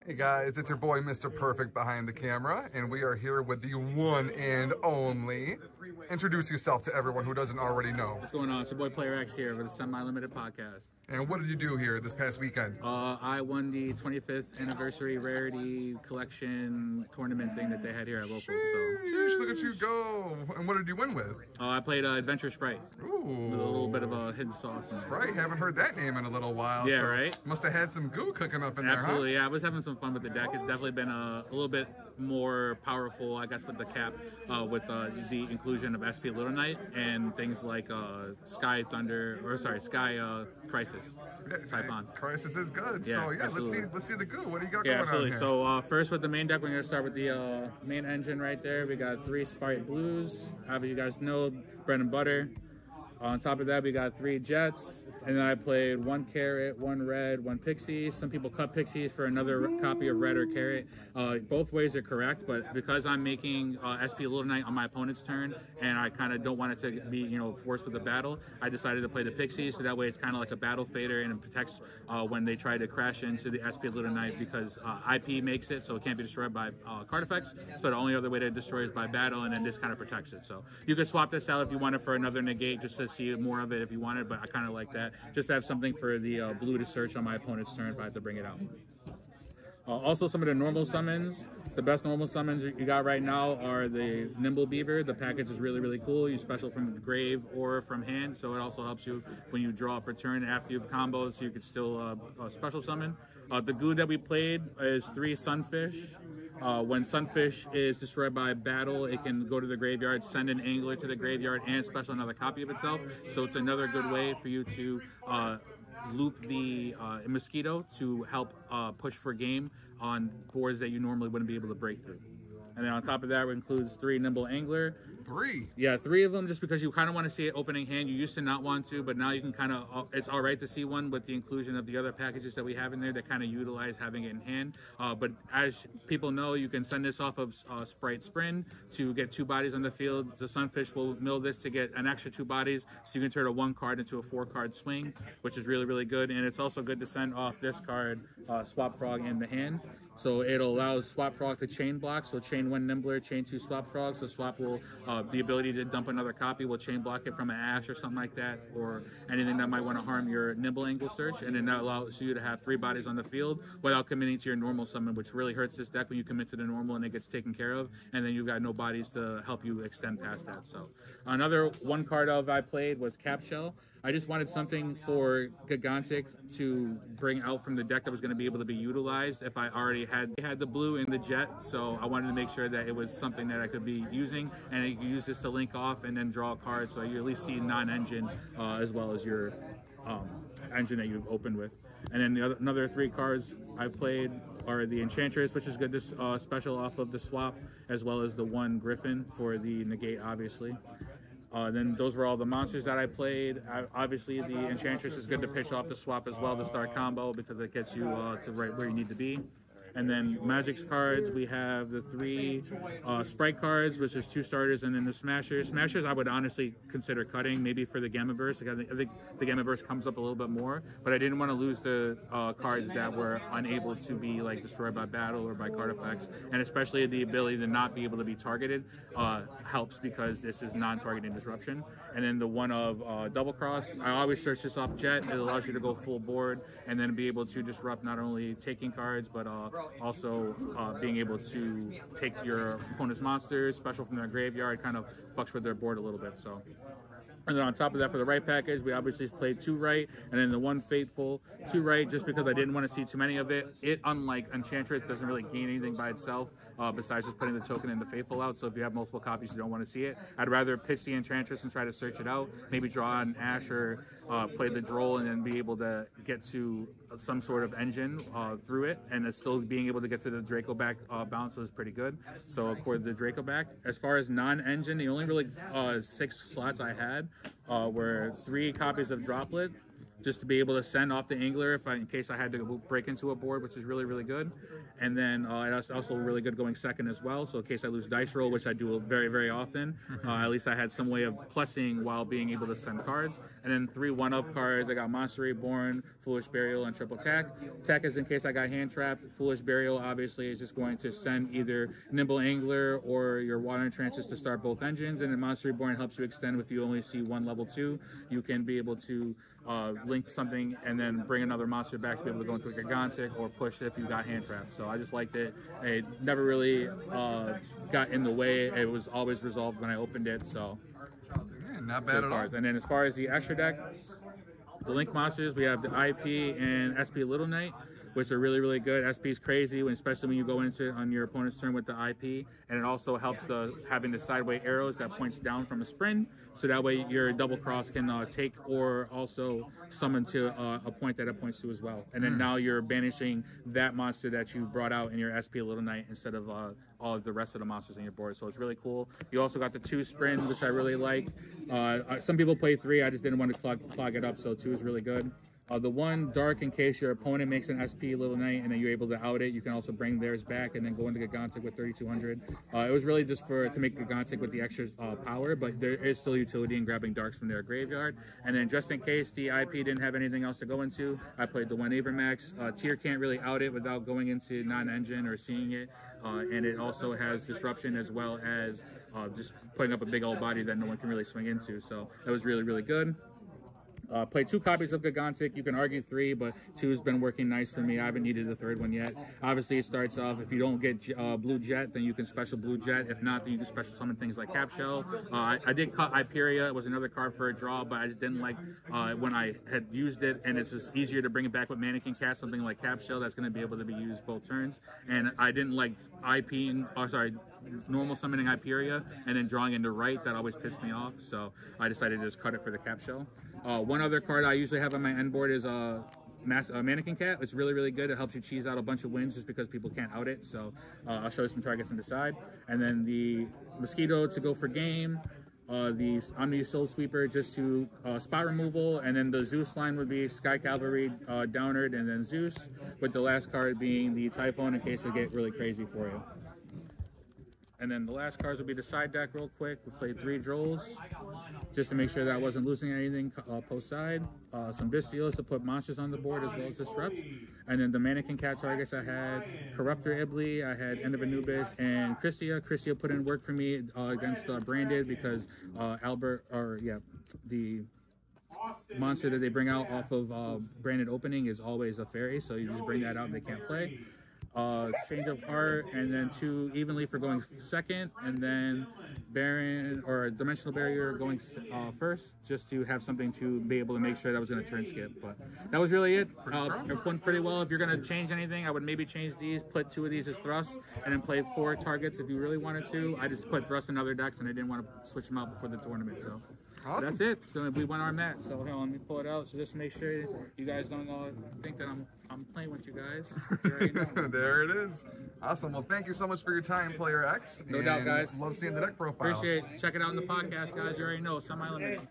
Hey guys, it's your boy Mr. Perfect behind the camera, and we are here with the one and only. Introduce yourself to everyone who doesn't already know. What's going on? It's your boy Player X here with a semi-limited podcast. And what did you do here this past weekend? I won the 25th anniversary Rarity collection tournament thing that they had here at local. Sheesh, look at you go! And what did you win with? I played Adventure Spright. Ooh, with a little bit of a hidden sauce. Spright, haven't heard that name in a little while. Yeah, so right. Must have had some goo cooking up in Absolutely, there, huh? Yeah. I was having some fun with the deck. It's definitely been a little bit more powerful, I guess, with the cap, with the inclusion of SP Little Knight and things like Sky Crisis. Crisis is good. Yeah, so yeah, let's see the goo. What do you got going absolutely. on here? So first with the main deck, we're gonna start with the main engine right there. We got 3 Spright Blues. Obviously, you guys know bread and butter. On top of that, we got 3 Jets, and then I played 1 Carrot, 1 Red, 1 Pixie. Some people cut Pixies for another copy of Red or Carrot. Both ways are correct, but because I'm making SP Little Knight on my opponent's turn, and I kind of don't want it to be, forced with the battle, I decided to play the Pixie, so that way it's kind of like a battle fader, and it protects when they try to crash into the SP Little Knight, because IP makes it so it can't be destroyed by card effects, so the only other way to destroy is by battle, and then this kind of protects it. So you could swap this out if you want it for another negate, just to see more of it if you wanted, but I kind of like that, just to have something for the blue to search on my opponent's turn if I have to bring it out. Also, some of the normal summons. The best normal summons you got right now are the Nimble Beaver. The package is really, really cool. You special from the grave or from hand, so it also helps you when you draw up a turn after you've comboed, so you could still special summon. The goo that we played is 3 Sunfish. When Sunfish is destroyed by battle, it can go to the graveyard, send an angler to the graveyard, and special another copy of itself. So it's another good way for you to loop the Mosquito to help push for game on boards that you normally wouldn't be able to break through. And then on top of that, it includes 3 Nimble Angler. 3? Yeah, 3 of them, just because you kind of want to see it opening hand. You used to not want to, but now you can kind of, it's all right to see one with the inclusion of the other packages that we have in there that kind of utilize having it in hand. But as people know, you can send this off of Spright Sprint to get 2 bodies on the field. The Sunfish will mill this to get an extra 2 bodies, so you can turn a 1 card into a 4-card swing, which is really, really good. And it's also good to send off this card, Swap Frog, in the hand. So it'll allow Swap Frog to chain block, so chain 1 Nimbler, chain 2 Swap Frogs. So Swap will, the ability to dump another copy will chain block it from an Ash or something like that, or anything that might want to harm your Nimble Angle search, and then that allows you to have 3 bodies on the field without committing to your normal summon, which really hurts this deck when you commit to the normal and it gets taken care of, and then you've got no bodies to help you extend past that. So another 1 card of I played was Cap Shell. I just wanted something for Gigantic to bring out from the deck that was going to be able to be utilized if I already had the blue and the jet, so I wanted to make sure that it was something that I could be using, and you could use this to link off and then draw a card, so you at least see non-engine as well as your engine that you've opened with. And then the another 3 cards I played are the Enchantress, which is good to special off of the swap, as well as the 1 Griffin for the negate, obviously. Then those were all the monsters that I played. Obviously, the Enchantress is good to pitch off the swap as well to start combo, because it gets you to right where you need to be. And then Magic's cards, we have the 3 Spright cards, which is 2 starters, and then the Smashers. Smashers I would honestly consider cutting, maybe for the Gamma Burst. I think the Gamma Burst comes up a little bit more, but I didn't want to lose the cards that were unable to be destroyed by battle or by card effects, and especially the ability to not be able to be targeted helps, because this is non-targeting disruption. And then the one of Double Cross, I always search this off Jet. It allows you to go full board and then be able to disrupt not only taking cards, but also being able to take your opponent's monsters, special from their graveyard, kind of fucks with their board a little bit. So, and then on top of that, for the right package, we obviously played 2 right, and then the 1 Fateful. 2 right, just because I didn't want to see too many of it. It, unlike Enchantress, doesn't really gain anything by itself, besides just putting the token and the Faithful out. So if you have multiple copies, you don't want to see it. I'd rather pitch the Enchantress and try to search it out, maybe draw an Ash or play the Droll, and then be able to get to some sort of engine through it, and still being able to get to the Draco back bounce was pretty good. So according to the Draco back, as far as non-engine, the only really 6 slots I had were 3 copies of Droplet, just to be able to send off the angler in case I had to break into a board, which is really, really good. And then it's also really good going second as well. So in case I lose dice roll, which I do very, very often, at least I had some way of plussing while being able to send cards. And then 3 1-up cards. I got Monster Reborn, Foolish Burial, and Triple Tack. Tack is in case I got hand trapped. Foolish Burial obviously is just going to send either Nimble Angler or your Water Trances to start both engines. And then Monster Reborn helps you extend if you only see one level 2. You can be able to link something and then bring another monster back to be able to go into a Gigantic or push if you got hand trapped. So I just liked it. It never really got in the way. It was always resolved when I opened it. So yeah, not bad at all. And then as far as the extra deck, the Link monsters, we have the IP and SP Little Knight, which are really, really good. SP is crazy, especially when you go into it on your opponent's turn with the IP, and it also helps having the sideway arrows that points down from a sprint, so that way your double cross can take or also summon to a point that it points to as well. And then now you're banishing that monster that you brought out in your SP Little Knight instead of all of the rest of the monsters on your board. So it's really cool. You also got the 2 sprint, which I really like. Some people play 3. I just didn't want to clog it up, so 2 is really good. The 1 dark, in case your opponent makes an SP Little Knight and then you're able to out it, you can also bring theirs back and then go into Gigantic with 3,200. It was really just to make Gigantic with the extra power, but there is still utility in grabbing darks from their graveyard. And then just in case the IP didn't have anything else to go into, I played the 1 Avermax. Tier can't really out it without going into non-engine or seeing it. And it also has disruption as well as just putting up a big old body that no one can really swing into. So that was really, really good. Played 2 copies of Gigantic. You can argue 3, but 2 has been working nice for me. I haven't needed the 3rd one yet. Obviously, it starts off, if you don't get Blue Jet, then you can special Blue Jet. If not, then you can special summon things like Cap Shell. I did cut Hyperia. It was another card for a draw, but I just didn't like when I had used it, and it's just easier to bring it back with Mannequin Cat, something like Cap Shell that's going to be able to be used both turns. And I didn't like normal summoning Hyperia and then drawing into right. That always pissed me off, so I decided to just cut it for the Cap Shell. One other card I usually have on my end board is Mannequin Cat. It's really, really good. It helps you cheese out a bunch of wins just because people can't out it. So I'll show you some targets on the side. And then the Mosquito to go for game. The Omni Soul Sweeper just to spot removal. And then the Zeus line would be Sky Cavalry, Downard, and then Zeus. With the last card being the Typhoon in case they get really crazy for you. And then the last cards will be the side deck real quick. We played 3 Drolls just to make sure that I wasn't losing anything post side. Some Bystials to put monsters on the board as well as Disrupt. And then the Mannequin Cat targets I had Corruptor Ibli, I had End of Anubis, and Christia. Christia put in work for me against Branded because the monster that they bring out off of Branded opening is always a fairy, so you just bring that out and they can't play. Change of Heart, and then 2 evenly for going second, and then Baron or Dimensional Barrier going first, just to have something to be able to make sure that I was going to turn skip. But that was really it. It went pretty well. If you're going to change anything, I would maybe change these, put 2 of these as thrust, and then play 4 targets if you really wanted to. I just put thrust in other decks, and I didn't want to switch them out before the tournament. So awesome. That's it. So we went on that. So let me pull it out. So just make sure you guys don't think that I'm playing with you guys. You already know. There it is. Awesome. Well, thank you so much for your time, Player X. No doubt, guys. Love seeing the deck profile. Appreciate it. Check it out in the podcast, guys. You already know. Semi-limited.